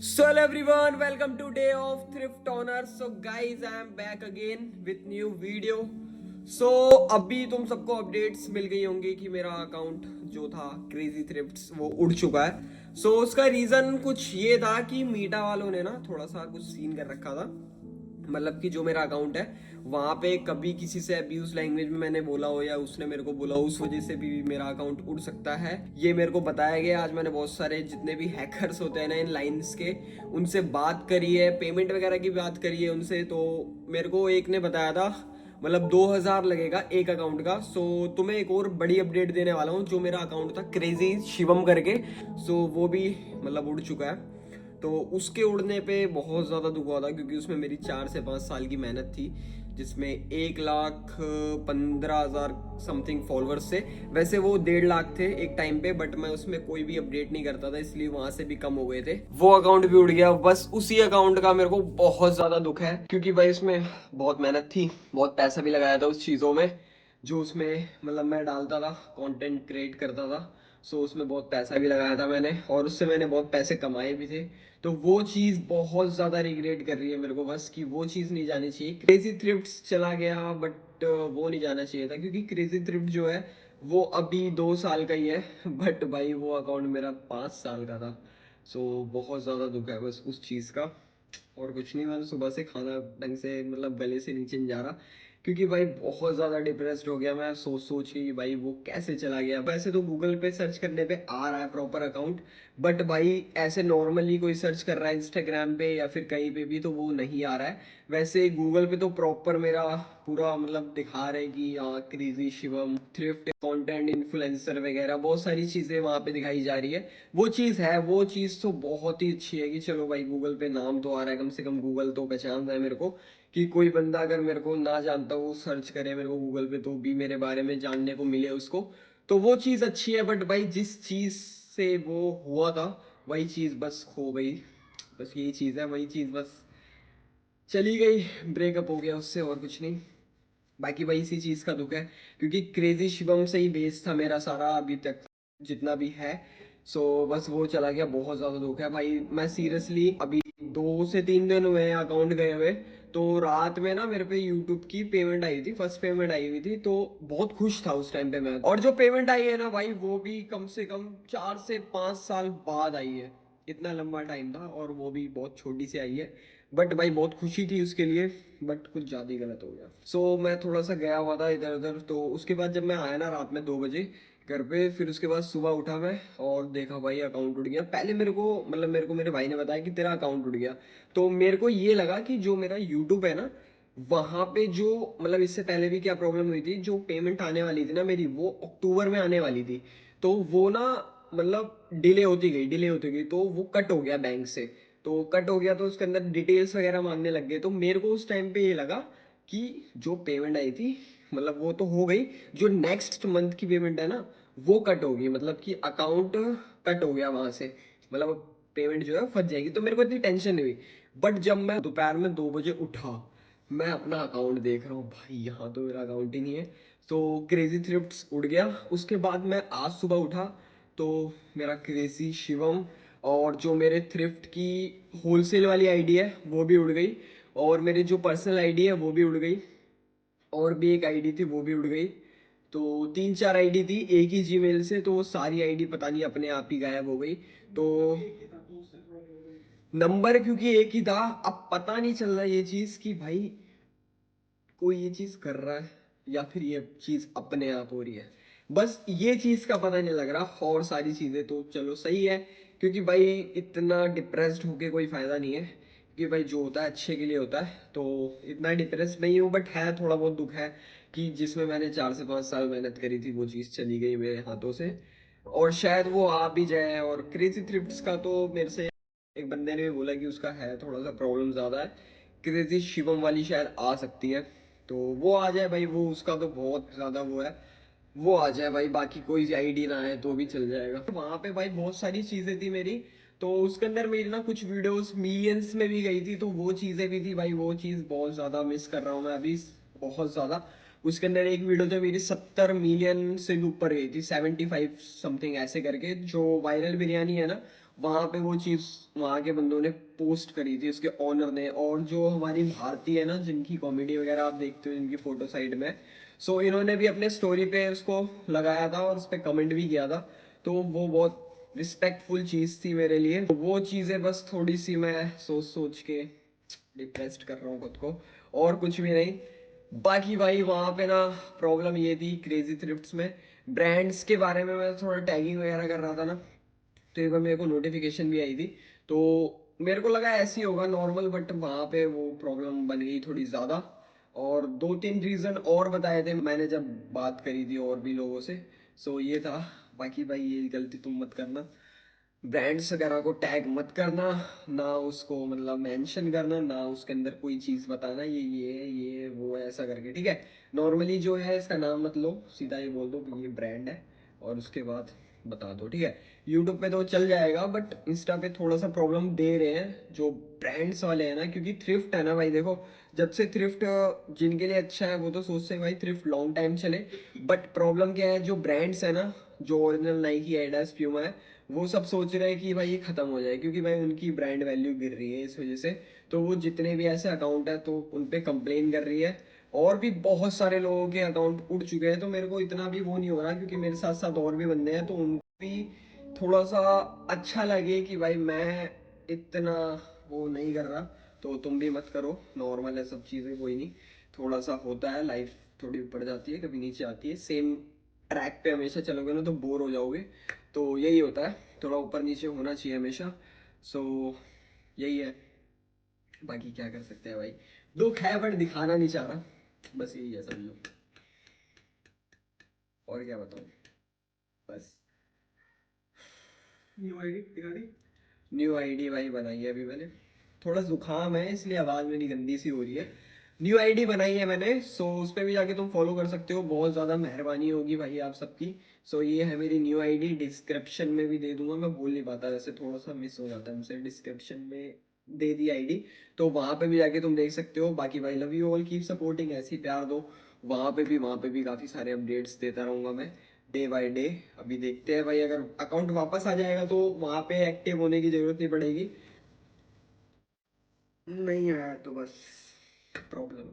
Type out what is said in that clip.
So hello everyone, welcome to Day of Thrift Owner. So guys, I am back again with new video. So अभी तुम सबको updates मिल गई होंगी कि मेरा अकाउंट जो था क्रेजी थ्रिफ्ट्स वो उड़ चुका है. So उसका रीजन कुछ ये था कि मीटा वालों ने ना थोड़ा सा कुछ सीन कर रखा था. मतलब कि जो मेरा अकाउंट है वहां पे कभी किसी से अब्यूज लैंग्वेज में मैंने बोला हो या उसने मेरे को बोला हो, उस वजह से भी मेरा अकाउंट उड़ सकता है. ये मेरे को बताया गया. आज मैंने बहुत सारे जितने भी हैकर्स होते हैं ना इन लाइंस के, उनसे बात करी है, पेमेंट वगैरह की बात करी है उनसे. तो मेरे को एक ने बताया था मतलब 2000 लगेगा एक अकाउंट का. सो तुम्हें एक और बड़ी अपडेट देने वाला हूँ. जो मेरा अकाउंट था क्रेजी शिवम करके, सो वो भी मतलब उड़ चुका है. तो उसके उड़ने पे बहुत ज़्यादा दुख हुआ था क्योंकि उसमें मेरी 4 से 5 साल की मेहनत थी, जिसमें 1,15,000 समथिंग फॉलोअर्स थे. वैसे वो 1.5 लाख थे एक टाइम पे, बट मैं उसमें कोई भी अपडेट नहीं करता था, इसलिए वहां से भी कम हो गए थे. वो अकाउंट भी उड़ गया. बस उसी अकाउंट का मेरे को बहुत ज़्यादा दुख है क्योंकि भाई उसमें बहुत मेहनत थी, बहुत पैसा भी लगाया था उस चीज़ों में जो उसमें मतलब मैं डालता था, कंटेंट क्रिएट करता था. सो उसमें बहुत पैसा भी लगाया था मैंने और उससे मैंने बहुत पैसे कमाए भी थे. तो वो चीज़ बहुत ज़्यादा रिग्रेट कर रही है मेरे को बस, कि वो चीज़ नहीं जानी चाहिए. क्रेजी थ्रिफ्ट्स चला गया बट वो नहीं जाना चाहिए था क्योंकि क्रेजी थ्रिफ्ट जो है वो अभी 2 साल का ही है. बट भाई वो अकाउंट मेरा 5 साल का था. सो बहुत ज़्यादा दुख है बस उस चीज़ का. और कुछ नहीं, मैं सुबह से खाना ढंग से मतलब गले से नीचे नहीं जा रहा क्योंकि भाई बहुत ज़्यादा डिप्रेस्ड हो गया मैं सोच सोच के कि भाई वो कैसे चला गया. वैसे तो गूगल पे सर्च करने पे आ रहा है प्रॉपर अकाउंट, बट भाई ऐसे नॉर्मली कोई सर्च कर रहा है इंस्टाग्राम पे या फिर कहीं पे भी तो वो नहीं आ रहा है. वैसे गूगल पे तो प्रॉपर मेरा पूरा मतलब दिखा रहे कि हाँ crazy Shivam thrift content influencer वगैरह बहुत सारी चीज़ें वहाँ पे दिखाई जा रही है. वो चीज़ है, वो चीज़ तो बहुत ही अच्छी है कि चलो भाई गूगल पे नाम तो आ रहा है, कम से कम गूगल तो पहचान रहा है मेरे को. कि कोई बंदा अगर मेरे को ना जानता हो सर्च करे मेरे को गूगल पे तो भी मेरे बारे में जानने को मिले उसको, तो वो चीज़ अच्छी है. बट भाई जिस चीज़ से वो हुआ था वही चीज़ बस खो गई. बस यही चीज़ है, वही चीज़ बस चली गई, ब्रेकअप हो गया उससे और कुछ नहीं. बाकी भाई इसी चीज़ का दुख है क्योंकि क्रेजी शिवम से ही बेस था मेरा सारा अभी तक जितना भी है. सो बस वो चला गया, बहुत ज़्यादा दुख है भाई. मैं सीरियसली अभी 2 से 3 दिन हुए अकाउंट गए हुए. तो रात में ना मेरे पे यूट्यूब की पेमेंट आई थी, फर्स्ट पेमेंट आई हुई थी, तो बहुत खुश था उस टाइम पे मैं. और जो पेमेंट आई है ना भाई वो भी कम से कम 4 से 5 साल बाद आई है. इतना लंबा टाइम था और वो भी बहुत छोटी सी आई है. बट भाई बहुत खुशी थी उसके लिए, बट कुछ ज़्यादा ही गलत हो गया. मैं थोड़ा सा गया हुआ था इधर उधर. तो उसके बाद जब मैं आया ना रात में 2 बजे घर पे, फिर उसके बाद सुबह उठा मैं और देखा भाई अकाउंट उड़ गया. पहले मेरे को मेरे भाई ने बताया कि तेरा अकाउंट उड़ गया. तो मेरे को ये लगा कि जो मेरा यूट्यूब है ना वहां पे जो मतलब इससे पहले भी क्या प्रॉब्लम हुई थी, जो पेमेंट आने वाली थी ना मेरी वो अक्टूबर में आने वाली थी. तो वो ना मतलब डिले होती गई तो वो कट हो गया बैंक से. तो कट हो गया तो उसके अंदर डिटेल्स वगैरह मांगने लग गए. तो मेरे को उस टाइम पे ये लगा कि जो पेमेंट आई थी मतलब वो तो हो गई, जो नेक्स्ट मंथ की पेमेंट है ना वो कट होगी, मतलब कि अकाउंट कट हो गया वहां से, मतलब पेमेंट जो है फंस जाएगी. तो मेरे को इतनी टेंशन नहीं हुई. बट जब मैं दोपहर में 2 बजे उठा, मैं अपना अकाउंट देख रहा हूँ भाई यहाँ तो मेरा अकाउंट ही नहीं है. तो क्रेजी थ्रिफ्ट्स उड़ गया. उसके बाद मैं आज सुबह उठा तो मेरा क्रेजी शिवम और जो मेरे थ्रिफ्ट की होलसेल वाली आईडी है वो भी उड़ गई, और मेरी जो पर्सनल आईडी है वो भी उड़ गई, और भी एक आईडी थी वो भी उड़ गई. तो 3 4 आईडी थी एक ही जीमेल से, तो वो सारी आईडी पता नहीं अपने आप ही गायब हो गई. तो नंबर क्योंकि एक ही था, अब पता नहीं चल रहा ये चीज कि भाई कोई ये चीज कर रहा है या फिर ये चीज अपने आप हो रही है. बस ये चीज का पता नहीं लग रहा, और सारी चीजें तो चलो सही है. क्योंकि भाई इतना डिप्रेस्ड होके कोई फायदा नहीं है क्योंकि भाई जो होता है अच्छे के लिए होता है. तो इतना डिप्रेस्ड नहीं हूँ, बट है थोड़ा बहुत दुख है कि जिसमें मैंने 4 से 5 साल मेहनत करी थी वो चीज़ चली गई मेरे हाथों से. और शायद वो आ भी जाए. और क्रेजी थ्रिफ्ट्स का तो मेरे से एक बंदे ने भी बोला कि उसका है थोड़ा सा प्रॉब्लम ज़्यादा है, क्रेजी शिवम वाली शायद आ सकती है. तो वो आ जाए भाई, वो उसका तो बहुत ज़्यादा वो है, वो आ जाए भाई. बाकी कोई आईडी ना है तो भी चल जाएगा. वहां पे भाई बहुत सारी चीजें थी मेरी, तो उसके अंदर मेरी ना कुछ वीडियोस मिलियंस में भी गई थी, तो वो चीजें भी थी भाई. वो चीज बहुत ज्यादा मिस कर रहा हूँ मैं अभी, बहुत ज्यादा. उसके अंदर एक वीडियो तो मेरी 70 मिलियन से भी ऊपर गई थी, 75 समथिंग ऐसे करके. जो वायरल बिरयानी है ना वहां पे वो चीज वहां के बंदों ने पोस्ट करी थी, उसके ऑनर ने। और जो हमारी भारती है ना, जिनकी कॉमेडी वगैरह आप देखते हो जिनकी फोटो साइड में, सो इन्होंने भी अपने स्टोरी पे उसको लगाया था और उस पर कमेंट भी किया था। तो वो बहुत रिस्पेक्टफुल चीज थी मेरे लिए। तो वो चीजें बस थोड़ी सी मैं सोच सोच के डिप्रेस्ड कर रहा हूँ खुद को, और कुछ भी नहीं। बाकी भाई वहां पे ना प्रॉब्लम ये थी क्रेजी थ्रिफ्ट्स में, ब्रांड्स के बारे में मैं थोड़ा टैगिंग वगैरह कर रहा था ना, तो एक बार मेरे को नोटिफिकेशन भी आई थी। तो मेरे को लगा ऐसे ही होगा नॉर्मल, बट वहां पे वो प्रॉब्लम बन गई थोड़ी ज्यादा। और दो तीन रीजन और बताए थे मैंने जब बात करी थी और भी लोगों से। सो ये था। बाकी भाई ये गलती तुम मत करना, ब्रांड्स वगैरह को टैग मत करना, ना उसको मतलब मेंशन करना, ना उसके अंदर कोई चीज बताना ये वो है ऐसा करके, ठीक है। नॉर्मली जो है इसका नाम मत लो, सीधा ये बोल दो कि ये ब्रांड है, और उसके बाद बता दो, ठीक है। यूट्यूब पे तो चल जाएगा, बट इंस्टा पे थोड़ा सा प्रॉब्लम दे रहे हैं जो ब्रांड्स वाले हैं ना, क्योंकि थ्रिफ्ट है ना भाई, देखो जब से थ्रिफ्ट जिनके लिए अच्छा है वो तो सोचते हैं भाई थ्रिफ्ट लॉन्ग टाइम चले। बट प्रॉब्लम क्या है, जो ब्रांड्स है ना, जो ओरिजिनल नाइकी, एडिडास, प्यूमा है, वो सब सोच रहे हैं कि भाई ये खत्म हो जाए, क्योंकि भाई उनकी ब्रांड वैल्यू गिर रही है इस वजह से। तो वो जितने भी ऐसे अकाउंट है तो उन पे कंप्लेन कर रही है, और भी बहुत सारे लोगों के अकाउंट उड़ चुके हैं। तो मेरे को इतना भी वो नहीं हो रहा, क्योंकि मेरे साथ साथ और भी बंदे हैं, तो उनको भी थोड़ा सा अच्छा लगे कि भाई मैं इतना वो नहीं कर रहा। तो तुम भी मत करो, नॉर्मल है सब चीज़ें, कोई नहीं। थोड़ा सा होता है, लाइफ थोड़ी ऊपर जाती है कभी नीचे आती है, सेम ट्रैक पे हमेशा चलोगे ना तो बोर हो जाओगे। तो यही होता है, थोड़ा ऊपर नीचे होना चाहिए हमेशा। सो यही है, बाकी क्या कर सकते हैं भाई, दुख है बट दिखाना नहीं चाह रहा, बस यही है समझो। और क्या बताऊँ, बस। न्यू आईडी दिखा दी, न्यू आईडी भाई बनाई है अभी मैंने। थोड़ा जुकाम है इसलिए आवाज मेरी गंदी सी हो रही है। न्यू आईडी बनाई है मैंने, सो उस पर भी जाके तुम फॉलो कर सकते हो, बहुत ज्यादा मेहरबानी होगी भाई आप सबकी। सो ये है मेरी न्यू आईडी, डिस्क्रिप्शन में भी दे दूंगा, मैं बोल नहीं पाता वैसे, थोड़ा सा मिस हो जाता है मुझसे, डिस्क्रिप्शन में दे दी आईडी। तो वहां पे भी जाके तुम देख सकते हो। बाकी भाई love you all, keep supporting, ऐसी प्यार दो। वहां पे भी काफी सारे अपडेट्स देता रहूंगा मैं, डे बाय डे। अभी देखते हैं भाई, अगर अकाउंट वापस आ जाएगा तो वहां पे एक्टिव होने की जरूरत नहीं पड़ेगी, नहीं आया तो बस प्रॉब्लम।